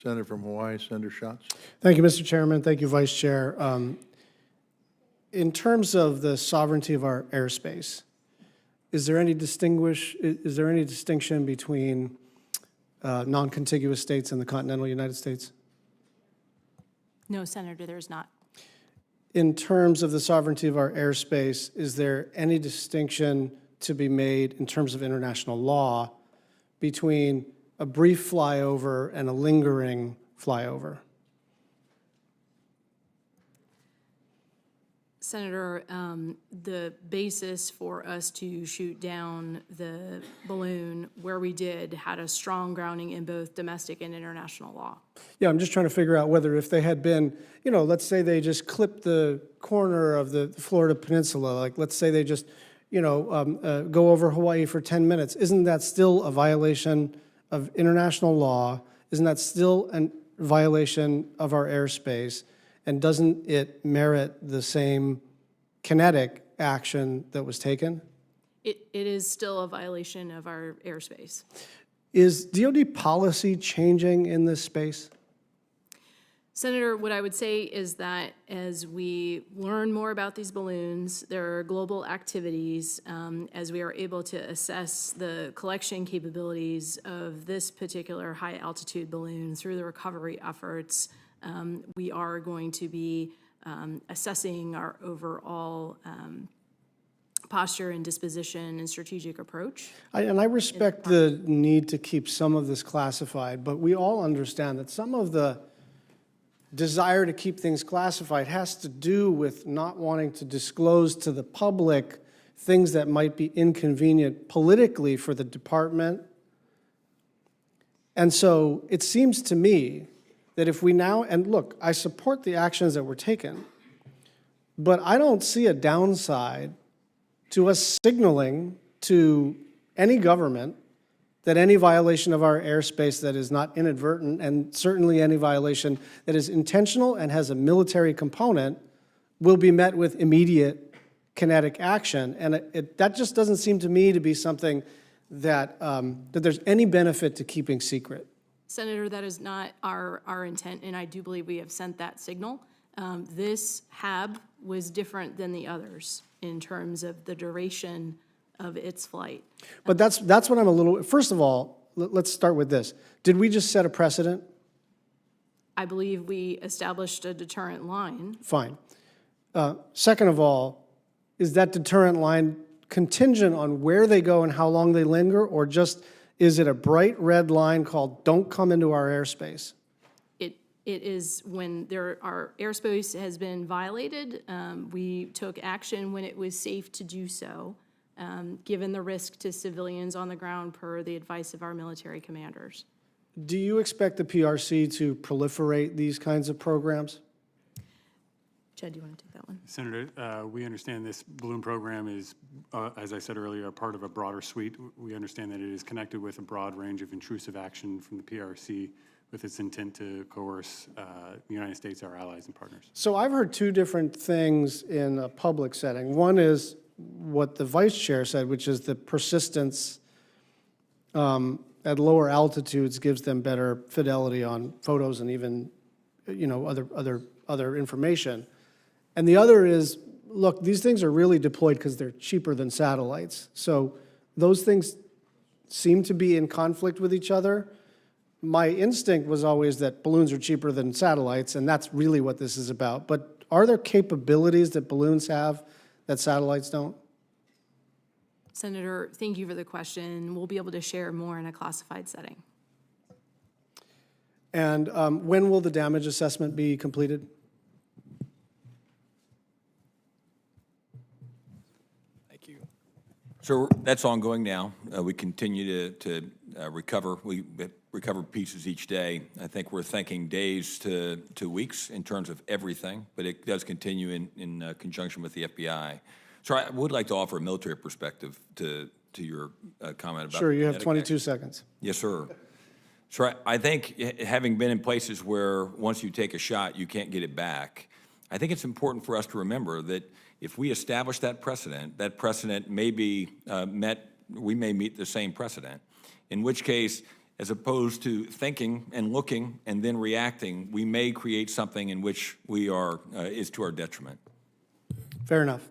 Senator from Hawaii, Senator Schatz. Thank you, Mr. Chairman. Thank you, Vice Chair. In terms of the sovereignty of our airspace, is there any distinction between non-contiguous states and the continental United States? No, Senator, there is not. In terms of the sovereignty of our airspace, is there any distinction to be made in terms of international law between a brief flyover and a lingering flyover? Senator, the basis for us to shoot down the balloon where we did had a strong grounding in both domestic and international law. Yeah, I'm just trying to figure out whether if they had been, let's say they just clipped the corner of the Florida Peninsula, like let's say they just, go over Hawaii for 10 minutes, isn't that still a violation of international law? Isn't that still a violation of our airspace? And doesn't it merit the same kinetic action that was taken? It is still a violation of our airspace. Is DoD policy changing in this space? Senator, what I would say is that as we learn more about these balloons, there are global activities, as we are able to assess the collection capabilities of this particular high altitude balloon through the recovery efforts, we are going to be assessing our overall posture and disposition and strategic approach. I respect the need to keep some of this classified, but we all understand that some of the desire to keep things classified has to do with not wanting to disclose to the public things that might be inconvenient politically for the department. And so it seems to me that if we now, and look, I support the actions that were taken, but I don't see a downside to us signaling to any government that any violation of our airspace that is not inadvertent, and certainly any violation that is intentional and has a military component, will be met with immediate kinetic action. And that just doesn't seem to me to be something that, that there's any benefit to keeping secret. Senator, that is not our intent, and I do believe we have sent that signal. This HAB was different than the others in terms of the duration of its flight. But that's what I'm a little, first of all, let's start with this. Did we just set a precedent? I believe we established a deterrent line. Fine. Second of all, is that deterrent line contingent on where they go and how long they linger, or just is it a bright red line called don't come into our airspace? It is when our airspace has been violated, we took action when it was safe to do so, given the risk to civilians on the ground per the advice of our military commanders. Do you expect the PRC to proliferate these kinds of programs? Chad, do you want to take that one? Senator, we understand this balloon program is, as I said earlier, a part of a broader suite. We understand that it is connected with a broad range of intrusive action from the PRC with its intent to coerce the United States, our allies and partners. So I've heard two different things in a public setting. One is what the vice chair said, which is the persistence at lower altitudes gives them better fidelity on photos and even, other information. And the other is, look, these things are really deployed because they're cheaper than satellites. So those things seem to be in conflict with each other. My instinct was always that balloons are cheaper than satellites, and that's really what this is about. But are there capabilities that balloons have that satellites don't? Senator, thank you for the question. We'll be able to share more in a classified setting. And when will the damage assessment be completed? Thank you. So that's ongoing now. We continue to recover. We recover pieces each day. I think we're thinking days to weeks in terms of everything, but it does continue in conjunction with the FBI. So I would like to offer a military perspective to your comment about. Sure, you have 22 seconds. Yes, sir. So I think having been in places where once you take a shot, you can't get it back, I think it's important for us to remember that if we establish that precedent may be met, we may meet the same precedent, in which case as opposed to thinking and looking and then reacting, we may create something in which we are, is to our detriment. Fair enough.